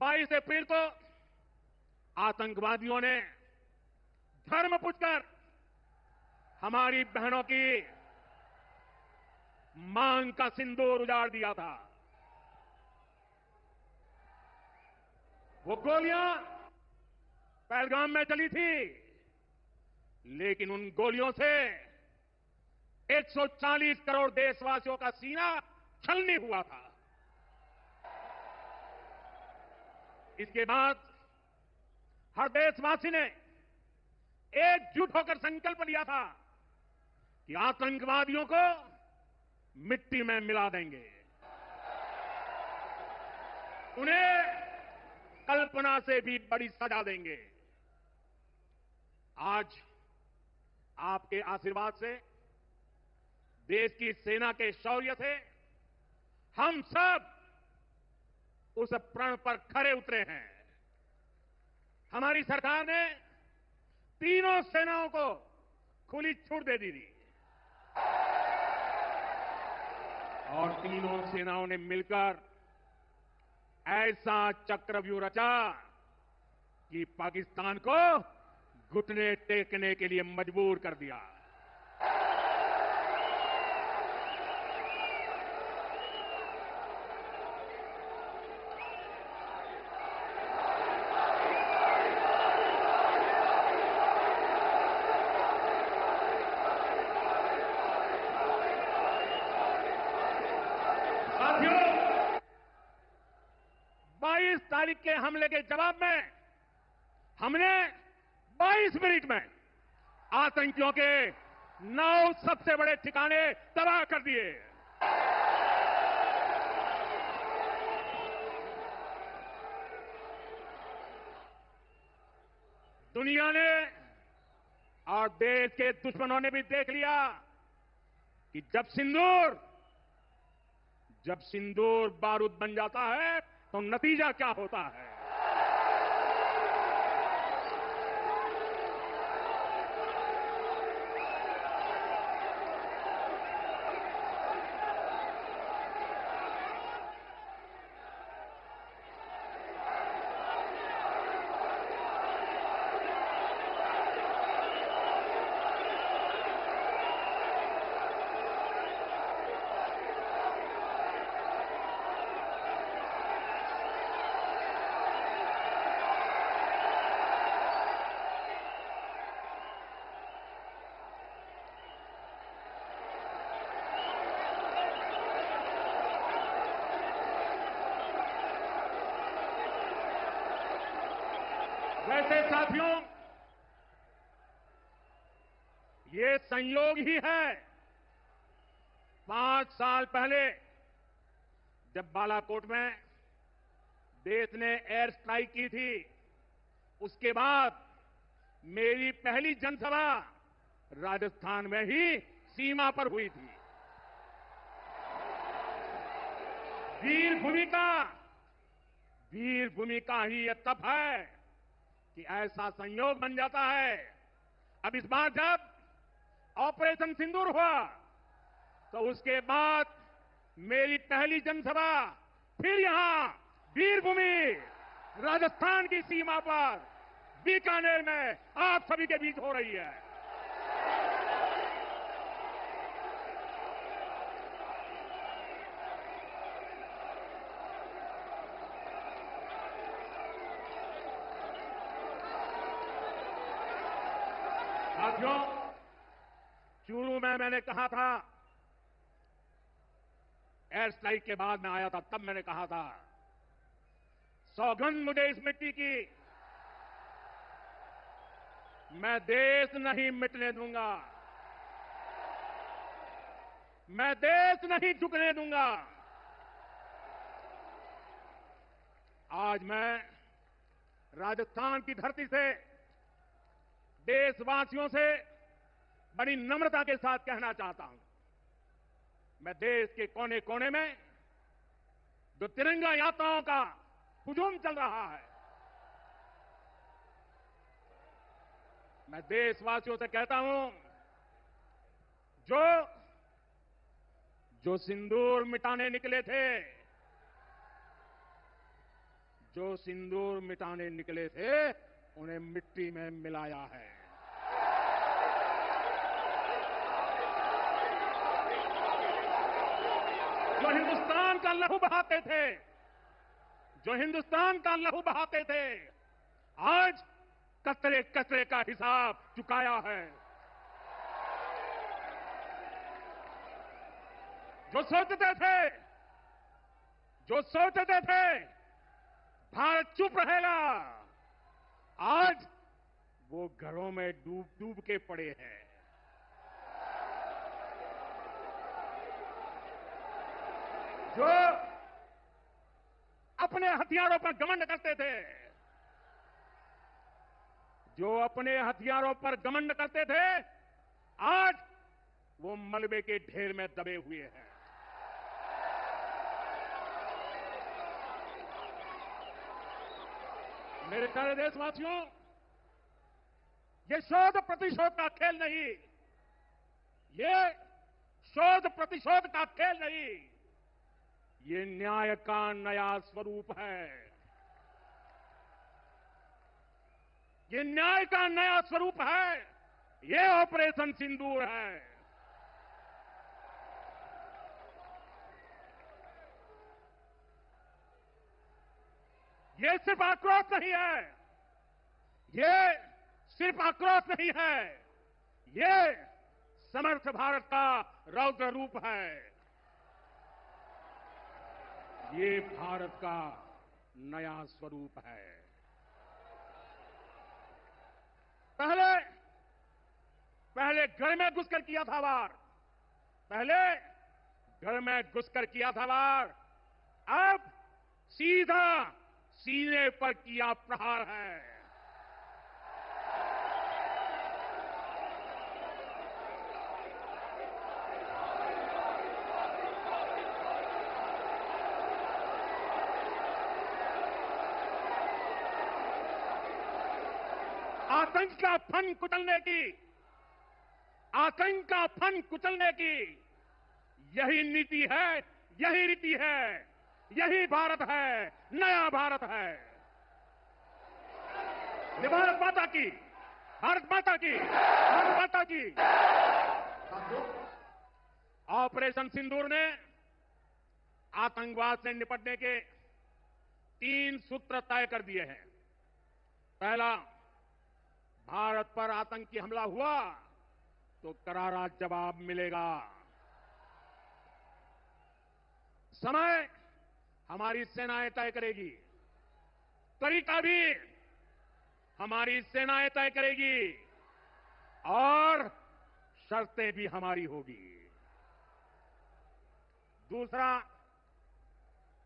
22 अप्रैल को आतंकवादियों ने धर्म पूछकर हमारी बहनों की मांग का सिंदूर उजाड़ दिया था। वो गोलियां पहलगाम में चली थी, लेकिन उन गोलियों से 140 करोड़ देशवासियों का सीना छलनी हुआ था। इसके बाद हर देशवासी ने एकजुट होकर संकल्प लिया था कि आतंकवादियों को मिट्टी में मिला देंगे, उन्हें कल्पना से भी बड़ी सजा देंगे। आज आपके आशीर्वाद से, देश की सेना के शौर्य से हम सब उस प्रण पर खरे उतरे हैं। हमारी सरकार ने तीनों सेनाओं को खुली छूट दे दी थी और तीनों सेनाओं ने मिलकर ऐसा चक्रव्यूह रचा कि पाकिस्तान को घुटने टेकने के लिए मजबूर कर दिया। साथियों, 22 तारीख के हमले के जवाब में हमने 22 मिनट में आतंकियों के 9 सबसे बड़े ठिकाने तबाह कर दिए। दुनिया ने और देश के दुश्मनों ने भी देख लिया कि जब सिंदूर बारूद बन जाता है तो नतीजा क्या होता है। वैसे साथियों, ये संयोग ही है। 5 साल पहले जब बालाकोट में देश ने एयर स्ट्राइक की थी, उसके बाद मेरी पहली जनसभा राजस्थान में ही सीमा पर हुई थी। वीर भूमि का ही यह तप है कि ऐसा संयोग बन जाता है। अब इस बार जब ऑपरेशन सिंदूर हुआ तो उसके बाद मेरी पहली जनसभा फिर यहां वीर भूमि राजस्थान की सीमा पर बीकानेर में आप सभी के बीच हो रही है। साथियों, चूरू में मैंने कहा था, एयर स्ट्राइक के बाद मैं आया था, तब मैंने कहा था, सौगंध मुझे इस मिट्टी की, मैं देश नहीं मिटने दूंगा, मैं देश नहीं झुकने दूंगा। आज मैं राजस्थान की धरती से देशवासियों से बड़ी नम्रता के साथ कहना चाहता हूं, मैं देश के कोने कोने में जो तिरंगा यात्राओं का हुजूम चल रहा है, मैं देशवासियों से कहता हूं, जो सिंदूर मिटाने निकले थे, जो सिंदूर मिटाने निकले थे उन्हें मिट्टी में मिलाया है। जो हिंदुस्तान का लहू बहाते थे, जो हिंदुस्तान का लहू बहाते थे, आज कतरे कतरे का हिसाब चुकाया है। जो सोचते थे भारत चुप रहेगा, आज वो घरों में डूब डूब के पड़े हैं। जो अपने हथियारों पर घमंड करते थे, जो अपने हथियारों पर घमंड करते थे, आज वो मलबे के ढेर में दबे हुए हैं। मेरे प्यारे देशवासियों, ये शोध प्रतिशोध का खेल नहीं, ये शोध प्रतिशोध का खेल नहीं, ये न्याय का नया स्वरूप है। ये न्याय का नया स्वरूप है। ये ऑपरेशन सिंदूर है। ये सिर्फ आक्रोश नहीं है, ये सिर्फ आक्रोश नहीं है, ये समर्थ भारत का रौद्र रूप है। ये भारत का नया स्वरूप है। पहले घर में घुसकर किया था वार, पहले घर में घुसकर किया था वार, अब सीधा सीने पर किया प्रहार है। आतंक का फन कुचलने की, आतंक का फन कुचलने की यही नीति है, यही रीति है, यही भारत है, नया भारत है। ये भारत माता की, भारत माता की, भारत माता की। ऑपरेशन सिंदूर ने आतंकवाद से निपटने के 3 सूत्र तय कर दिए हैं। पहला, भारत पर आतंकी हमला हुआ तो करारा जवाब मिलेगा। समय हमारी सेनाएं तय करेगी, तरीका भी हमारी सेनाएं तय करेगी और शर्तें भी हमारी होगी। दूसरा,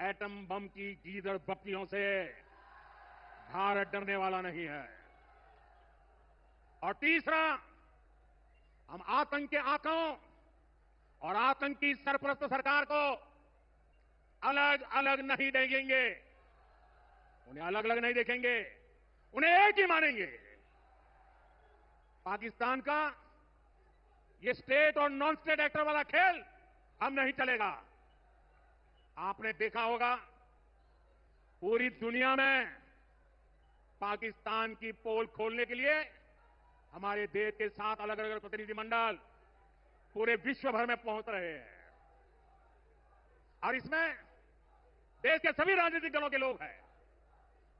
एटम बम की गीदड़ बत्तियों से भारत डरने वाला नहीं है। और तीसरा, हम आतंक के आंखों और आतंकी सरपरस्त सरकार को अलग अलग नहीं देखेंगे, उन्हें अलग अलग नहीं देखेंगे, उन्हें एक ही मानेंगे। पाकिस्तान का ये स्टेट और नॉन स्टेट एक्टर वाला खेल हम नहीं चलेगा। आपने देखा होगा पूरी दुनिया में पाकिस्तान की पोल खोलने के लिए हमारे देश के 7 अलग अलग प्रतिनिधिमंडल पूरे विश्व भर में पहुंच रहे हैं और इसमें देश के सभी राजनीतिक दलों के लोग हैं,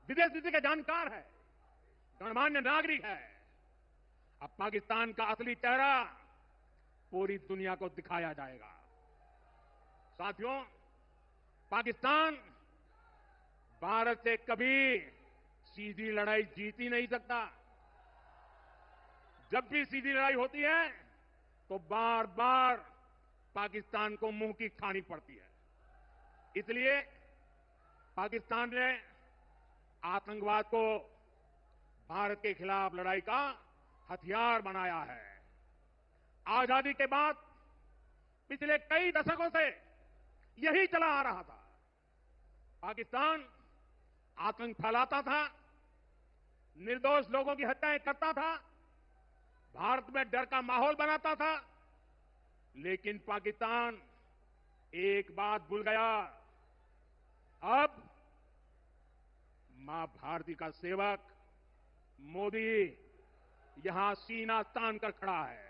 विदेश नीति के जानकार हैं, गणमान्य नागरिक हैं। अब पाकिस्तान का असली चेहरा पूरी दुनिया को दिखाया जाएगा। साथियों, पाकिस्तान भारत से कभी सीधी लड़ाई जीत ही नहीं सकता। जब भी सीधी लड़ाई होती है तो बार बार पाकिस्तान को मुंह की खानी पड़ती है। इसलिए पाकिस्तान ने आतंकवाद को भारत के खिलाफ लड़ाई का हथियार बनाया है। आजादी के बाद पिछले कई दशकों से यही चला आ रहा था। पाकिस्तान आतंक फैलाता था, निर्दोष लोगों की हत्याएं करता था, भारत में डर का माहौल बनाता था। लेकिन पाकिस्तान एक बात भूल गया, अब मां भारती का सेवक मोदी यहां सीना तान कर खड़ा है।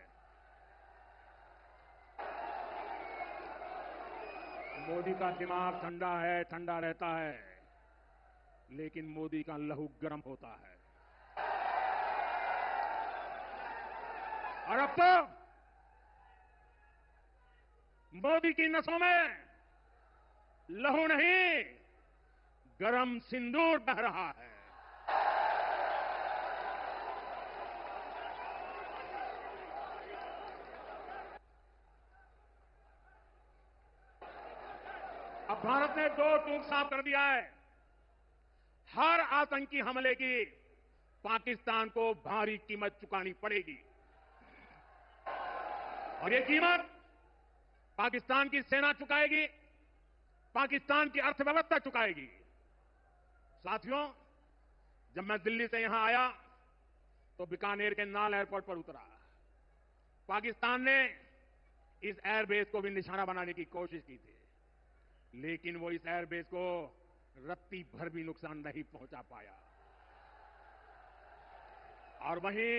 मोदी का दिमाग ठंडा है, ठंडा रहता है, लेकिन मोदी का लहू गर्म होता है। और अब तो मोदी की नसों में लहू नहीं, गरम सिंदूर बह रहा है। अब भारत ने दो टूक साफ कर दिया है। हर आतंकी हमले की पाकिस्तान को भारी कीमत चुकानी पड़ेगी और ये कीमत पाकिस्तान की सेना चुकाएगी, पाकिस्तान की अर्थव्यवस्था चुकाएगी। साथियों, जब मैं दिल्ली से यहां आया तो बीकानेर के नाल एयरपोर्ट पर उतरा। पाकिस्तान ने इस एयरबेस को भी निशाना बनाने की कोशिश की थी, लेकिन वो इस एयरबेस को रत्ती भर भी नुकसान नहीं पहुंचा पाया। और वहीं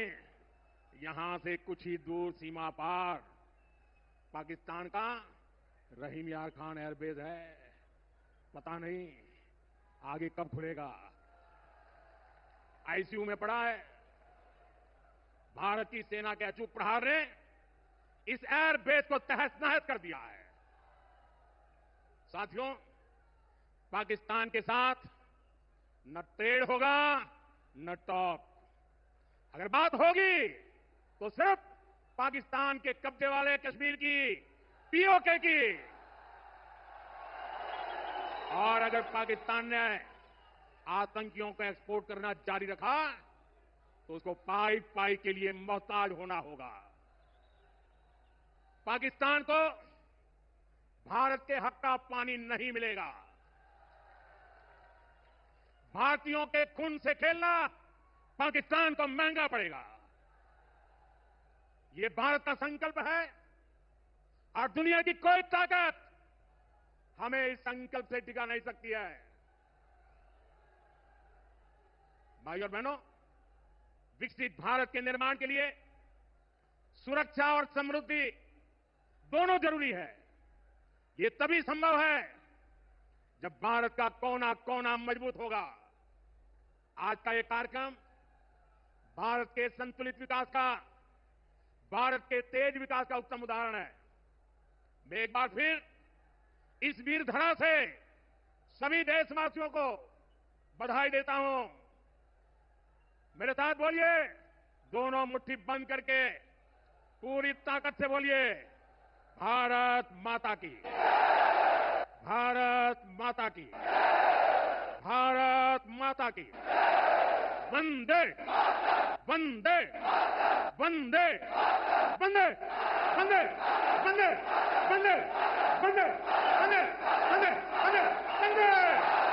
यहां से कुछ ही दूर सीमा पार पाकिस्तान का रहीम यार खान एयरबेस है। पता नहीं आगे कब खुलेगा। आईसीयू में पड़ा है। भारत की सेना के अचूक प्रहार ने इस एयरबेस को तहस नहस कर दिया है। साथियों, पाकिस्तान के साथ न ट्रेड होगा न टॉक। अगर बात होगी तो सिर्फ पाकिस्तान के कब्जे वाले कश्मीर की, पीओके की। और अगर पाकिस्तान ने आतंकियों को एक्सपोर्ट करना जारी रखा तो उसको पाई पाई के लिए मोहताज होना होगा। पाकिस्तान को भारत के हक का पानी नहीं मिलेगा। भारतीयों के खून से खेलना पाकिस्तान को महंगा पड़ेगा। ये भारत का संकल्प है और दुनिया की कोई ताकत हमें इस संकल्प से टिका नहीं सकती है। भाई और बहनों, विकसित भारत के निर्माण के लिए सुरक्षा और समृद्धि दोनों जरूरी है। ये तभी संभव है जब भारत का कोना कोना मजबूत होगा। आज का ये कार्यक्रम भारत के संतुलित विकास का, भारत के तेज विकास का उत्तम उदाहरण है। मैं एक बार फिर इस वीर धरा से सभी देशवासियों को बधाई देता हूं। मेरे साथ बोलिए, दोनों मुट्ठी बंद करके पूरी ताकत से बोलिए, भारत माता की, भारत माता की, भारत माता की। वंदे वंदे वंदे वंदे वंदे वंदे वंदे वंदे वंदे वंदे वंदे वंदे।